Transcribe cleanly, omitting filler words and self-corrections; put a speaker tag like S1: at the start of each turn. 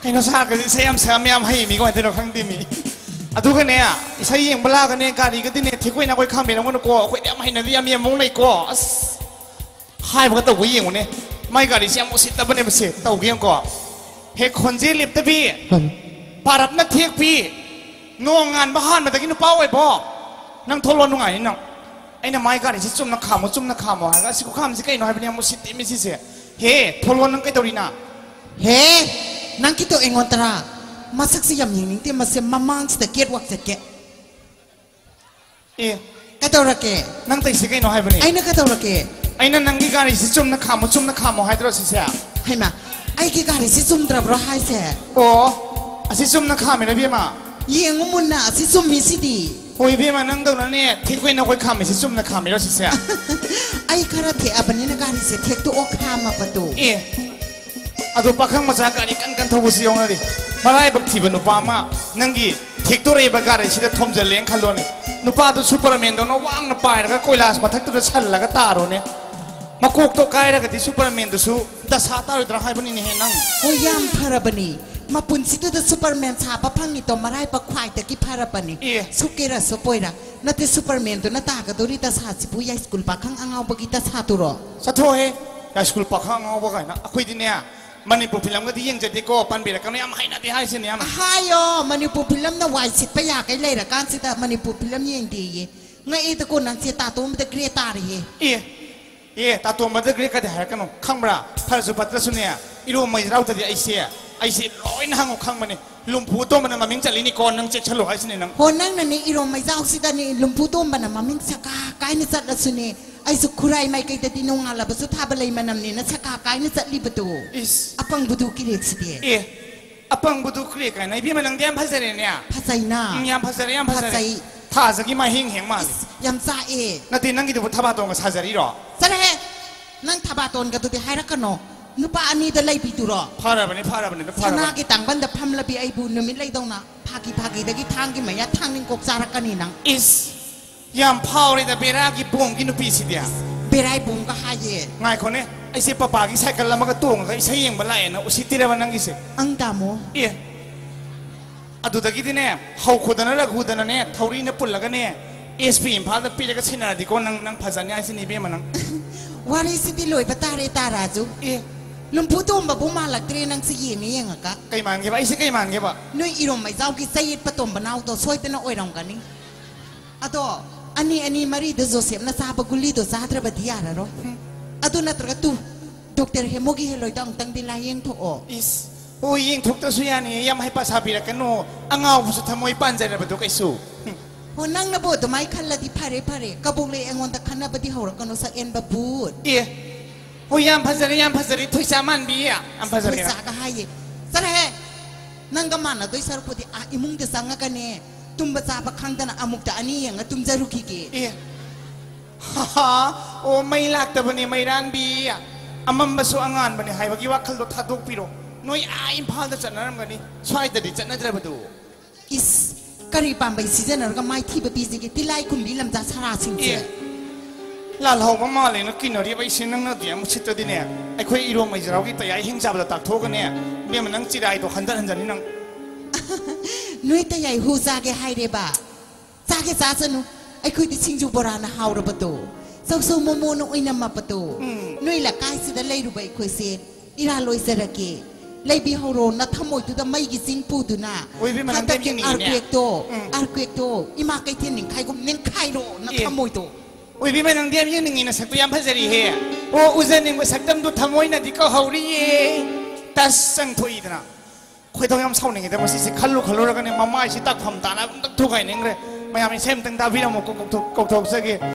S1: ให้เราทราบกันใช้ยำเสือแมวให้มีก่อนที่เราครั้งที่มีอะทุกคนเนี่ยใช้ยิงบลากันเนี่ยการดีก็ที่เนี่ยที่คุยนักคุยข้ามไปแล้วก็นักกัวคุยเนี่ยไม่เห็นที่ยำมีมงในกัวให้พวกตัวคุยยิงวันนี้ไม่การดีเสียมุสิตะบันเนี่ยมันเสียตัวคุยยังกัวเฮคนจีลิบตะพี่ปารับนักเทียกพี่งงงานบ้านมาตะกี้นุเป้าไอ้พ่อนั่งทรมานตรงไหนนั่งไอ้เนี่ยไม่การดีจุ่มนักข่าวจุ่มนักข่าวฮะสิคุข้ามสิใกล้หน่อยเป็นยังมุสิตไม่สิเสียเฮ้ทรมานนั่งใกล้ตัวดีน่ะ
S2: เฮ้นั่งคิดตัวเองวันตรามาสักสิยามอย่างนี้ที่มาเสียมามังสเตเกียร์วักสเกะก็ตัวละเกะ
S1: นั่งติดสิใกล้หน่อยเป็นยัง
S2: ไอ้นั่นก็ตัวละเกะ
S1: ไอ้นั่นนั่งกี่การดีจุ่มนักข่าวให้ตัวสิเสีย
S2: ให้มาไอ้กี่การดีจุ่มตราบร้อยเสีย
S1: โอ้สิจุ่มนักข่าวไม่ได้พี่มา
S2: ยังงุ่นน่ะสิจุ่มมีสิดี
S1: โอ้ยพี่มานั่งตรงนั้นเนี่ยที่คุยนักคุยข่าวไม่สิจุ่มนักข่าวไม่ได้สิเสีย
S2: ไอ้คาราเทะบันนี้นักการดีเสียเทคตัวอกข้ามมาประตู
S1: อะตัวปักข้างมาจากการนี้กันทบุษีองเลยมาไล่บักทีบนุปามานั่งกี่เทคตัวเรบการณ์สิเดทอมจะเลี้ยงขันล้วนนุปาตัวซูเปอร์แมนตัวน้ว่างนุปายแล้วก็คุยลาสมาทักตัวฉันแล้วก็ตาโรเนี่ยมาคุกตัวกายแล้วก็ที่ซูเปอร์แมนตัวซูดัชาตาอยู่ตรงไหนบันนี้เนี่ยนั่ง
S2: โอ้ยามพาราบันีมาปุ่นสิตัวซูเปอร์แมนชาปะพังนี่ตัวมาไล่ปักควายแต่กี่พาราบันีสุเกระสุปอยระนั่นที่ซูเปอร์แมนตัวนั่นตากระตัวนี้ตาชาสิปุยสกุลปักข้างอ่างเอาปกิตาชาตัวรอ
S1: สัตว์โถ่ยาสกุลปักข้างเอาปกินะคุยที่เนี่ยมันนี่ปุ๊บพิลัมก็ที่ยังจะที่ก็ปันเบรกันเนี่ยไม่ให้นะที่ให้สิเนี่ย
S2: มันให้ยอมันนี่ปุ๊บพิลัมน่ะวายสิไปอยากไอ้เลยละการสิแต่มันนี่ปุ๊บพิลัมยังดีไงไอ้ตะกุนนั่งเสียตาตัวมันจะเกลียตาเลย
S1: ตาตัวมันจะเกลียกันแต่หากันน้องข้างบราพระสุภัตรสุนียอีรู้ไม่เราแต่ไอเสียร้อยนั่งข้างมันนี่ลุมพูตัวมันมามิ่งจัดลินิกรนั่งเจ็ดฉลองไอ้สิเนี่ยนั่ง
S2: คนนั่งนั่นนี่อีรู้ไม่เจ้าสิแต่นี่ลุมพูตัวมันมามิ่งสักกายนี่จัดละสุนีไอ้สุขุไรไม่เคยแต่ที่นงอะไรบสุธาบเลยมันนำเนี่ยนะสักกายนี่จัดลิบตูอปังบุตรกิเลสเดีย
S1: อปังบุตรกิเลสกันไอ้พี่มันนั่งเดียมภาษาเนี่ย
S2: ภาษาหน้าย
S1: ามภาษาเนี่ยภาษาท่าสักกี่มาเฮงม
S2: ายำซา
S1: นาทีนั่งกินตัวทับตรงกับชาจารีหรอ
S2: แสดงนั่งทับตรงกับตัวที่ให้รักกันเนาะนุปอันนี้จะไล่ปีตุรอ
S1: พาราบันนี่
S2: ชนะกี่ต่างบันดับพัมละปีไอ้บุญนึกไม่ไล่ตรงน่ะพากีแต่กี่ทางกี่ไม่ยัดทางนึงกบสารักกันนี่นัง
S1: ยามพาวเลยแต่เบรากี่ปวงกินนุปีสิเดีย
S2: เบรายบุงก็หายเย่
S1: ง่ายคนนี้ไอ้เสียปะปากิใช้กันแล้วมันก็ตัวงไอ้ใช้ยังบันไลนะอุสิติเรวันนั่งกิเส
S2: อังดามู
S1: อะดูตะกี้ที่เนี่ยเขาขุดนั่นแล้วขุดนั่นเนี่ยทารีเนี่ยปุ่นแล้วก็เนี่ยSP พาตปีแล้วก็ชินาดีก็นั่งภาษาเนี่ยไอ้สินี่เบี้ยมันนั่ง
S2: วาริสิติลอยปตาเรตาราจูลุมพูตุมแบบบุมาลักเตรนังสีนี่ยังกะ
S1: ไก่มันเก็บไอ้สิไก่มันเก็บอ่ะ
S2: นุ้ยอีรมไม่เจ้ากิใส่ปฐมบรรณาตัวช่วยเต้นเอาไว้รองกันนี่อะตัวอันนี้มารีเดโซเซียมน่าซาบกุลีตัวซาตระบดีอะไรหรออะตัวนั่นตระตูด็อกเตอร์เฮโมกิเฮลอยต้องดีลายยังถูก
S1: โอ้ยยิงถูกตัวสุยานี่ยังไม่ให้ภาษาปีละกันโน่อ่างเอาสุดทำไมปั้นใจระเบิดตัวไอ้สู้
S2: โอ้นั่งระเบิดตัวไม้คันละที่พาเรกระบุกเลยเองวันตะคันละบดีหัวรักกันโนสักเอ็นบบูด
S1: โอ้ยยามภาษาทุยสามันบีอ่ะอันภาษา
S2: ทุยสาก็ให้แสดงนั่งก็มันนะตัวสารพัดอิมุงจะสั่งกันเนี่ยตุ้มภาษาบักขังแต่นะอามุกแต่อันนี้ยังตุ้มจะรู้กี่เก
S1: ฮ่าโอ้ไม่ลักแต่วันนี้ไม่ร้านบีอ่ะอามันมาสู้งานวันนี้ให้เมื่อกี้ว่าขันรถทัดทุกปีโร่น้อยอิมพาลจะจัดนั่นกันนี่ช่วยแต่ดิจัดนั่นจะมาดู
S2: กรีบัมไปซีเจนนั้นก็ไม่ที่แบบปีสิที่ไล่คุณบิลำจะสาราสิงเจ้
S1: ลาเราก็มาเลยนะกินอะไรไปสินั่งนั่งเดี๋ยวมันชิดตัวดิเนี่ยไอ้คุยอีรวมไม่จะเราคิดแต่ยัยหิ้งจับแต่ตักโทกันเนี่ยเบี้ยมันนั่งจีได้ตัวขันตันนี่นั่ง
S2: นุ้ยแต่ยัยหูซาเกให้เดบ่าซาเกซาสนุไอ้คุยที่ชิงจูโบราณฮาวระประตูสู้โมโมนุ้ยนำมาประตูนุ้ยละกายสิได้เลยรู้ไปคุยเสียอีราลอยเสระเกเลยบิฮาโรนัทมวยตัวไม่กิสิงปูตุน่ะ
S1: ถ้าแต่ยัง
S2: อาร์เกโตอีมาไกเทียนหนึ่งใครก็เน้นใครโรนัทมวยตัว
S1: โอ้ยพี่มันนั่งเดียมยังหนึ่งนะสักตัวยามภาษาดีเฮโอ้อุจจาระว่าสักตั้มตัวทมวยน่ะที่ก็ฮาวรีแต่สังถุยนะคุยต้องยามเศร้าหนึ่งแต่ว่าสิขันลุแล้วกันเนี่ยมาไม่ชิตักทำตานะตักทุกข์ไอ้หนึ่งเลยไม่ยามไม่เช่นตั้งตาพี่เราหมกกกสัก